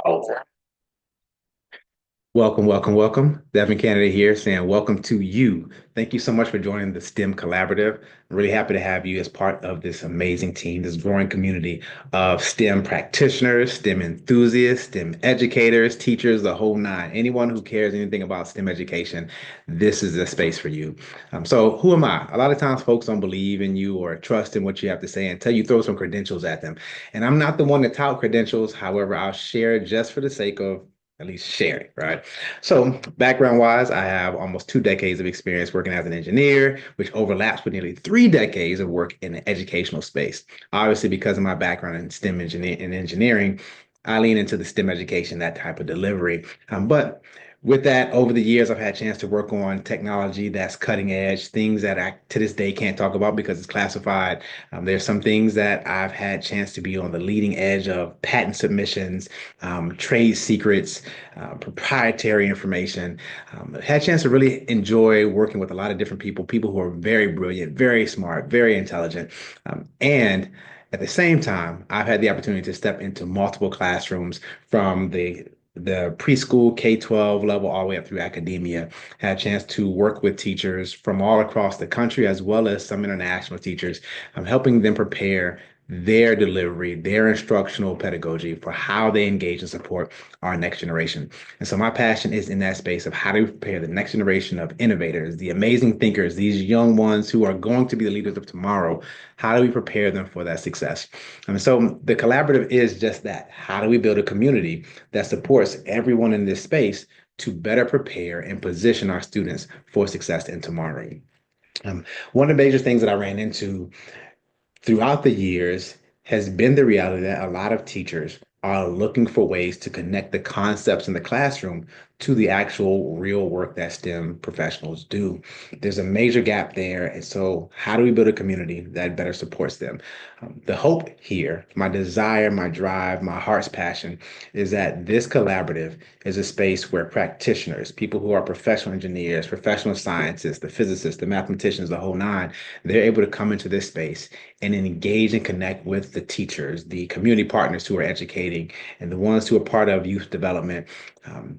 Over. Welcome, welcome, welcome. Devin Kennedy here saying welcome to you. Thank you so much for joining the STEM Collaborative. I'm really happy to have you as part of this amazing team, this growing community of STEM practitioners, STEM enthusiasts, STEM educators, teachers, the whole nine. Anyone who cares anything about STEM education, this is the space for you. So who am I? A lot of times folks don't believe in you or trust in what you have to say until you throw some credentials at them. And I'm not the one to tout credentials. However, I'll share just for the sake of at least sharing, right? So, background wise, I have almost 2 decades of experience working as an engineer, which overlaps with nearly 3 decades of work in the educational space. Obviously, because of my background in STEM engineering, I lean into the STEM education, that type of delivery. But with that, over the years, I've had a chance to work on technology that's cutting edge, things that I to this day can't talk about because it's classified. There's some things that I've had a chance to be on the leading edge of patent submissions, trade secrets, proprietary information. Had a chance to really enjoy working with a lot of different people who are very brilliant, very smart, very intelligent. And at the same time, I've had the opportunity to step into multiple classrooms from the preschool K-12 level all the way up through academia. Had a chance to work with teachers from all across the country as well as some international teachers. I'm helping them prepare their delivery, their instructional pedagogy for how they engage and support our next generation. And so my passion is in that space of how do we prepare the next generation of innovators, the amazing thinkers, these young ones who are going to be the leaders of tomorrow. How do we prepare them for that success? And so the collaborative is just that. How do we build a community that supports everyone in this space to better prepare and position our students for success in tomorrow? One of the major things that I ran into throughout the years has been the reality that a lot of teachers are looking for ways to connect the concepts in the classroom to the actual real work that STEM professionals do. There's a major gap there. And so, how do we build a community that better supports them? The hope here, my desire, my drive, my heart's passion is that this collaborative is a space where practitioners, people who are professional engineers, professional scientists, the physicists, the mathematicians, the whole nine, they're able to come into this space and engage and connect with the teachers, the community partners who are educating, and the ones who are part of youth development,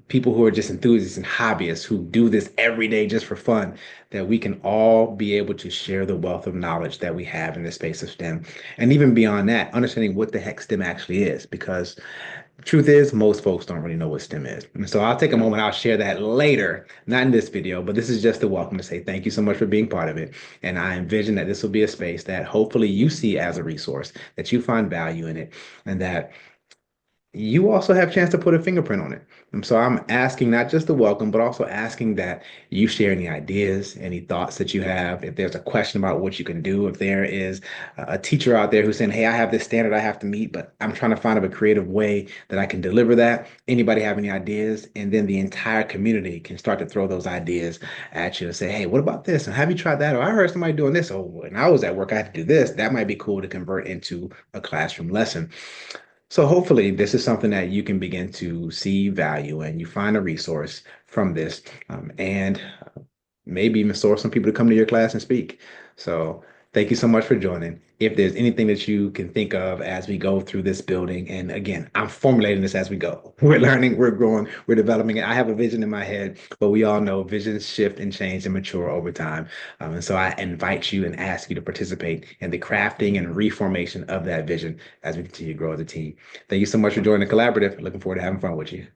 people who are just enthusiasts and hobbyists who do this every day just for fun, that we can all be able to share the wealth of knowledge that we have in the space of STEM. And even beyond that, understanding what the heck STEM actually is, because the truth is, most folks don't really know what STEM is. And so I'll take a moment, I'll share that later, not in this video, but this is just a welcome to say thank you so much for being part of it. And I envision that this will be a space that hopefully you see as a resource, that you find value in it, and that you also have a chance to put a fingerprint on it. And so I'm asking not just the welcome, but also asking that you share any ideas, any thoughts that you have. If there's a question about what you can do, if there is a teacher out there who's saying, hey, I have this standard I have to meet, but I'm trying to find a creative way that I can deliver that. Anybody have any ideas? And then the entire community can start to throw those ideas at you and say, hey, what about this? And have you tried that? Or I heard somebody doing this. Oh, when I was at work, I had to do this. That might be cool to convert into a classroom lesson. So hopefully this is something that you can begin to see value in. You find a resource from this, and maybe even source some people to come to your class and speak. So thank you so much for joining. If there's anything that you can think of as we go through this building, and again, I'm formulating this as we go. We're learning, we're growing, we're developing it. I have a vision in my head, but we all know visions shift and change and mature over time. And so I invite you and ask you to participate in the crafting and reformation of that vision as we continue to grow as a team. Thank you so much for joining the collaborative. Looking forward to having fun with you.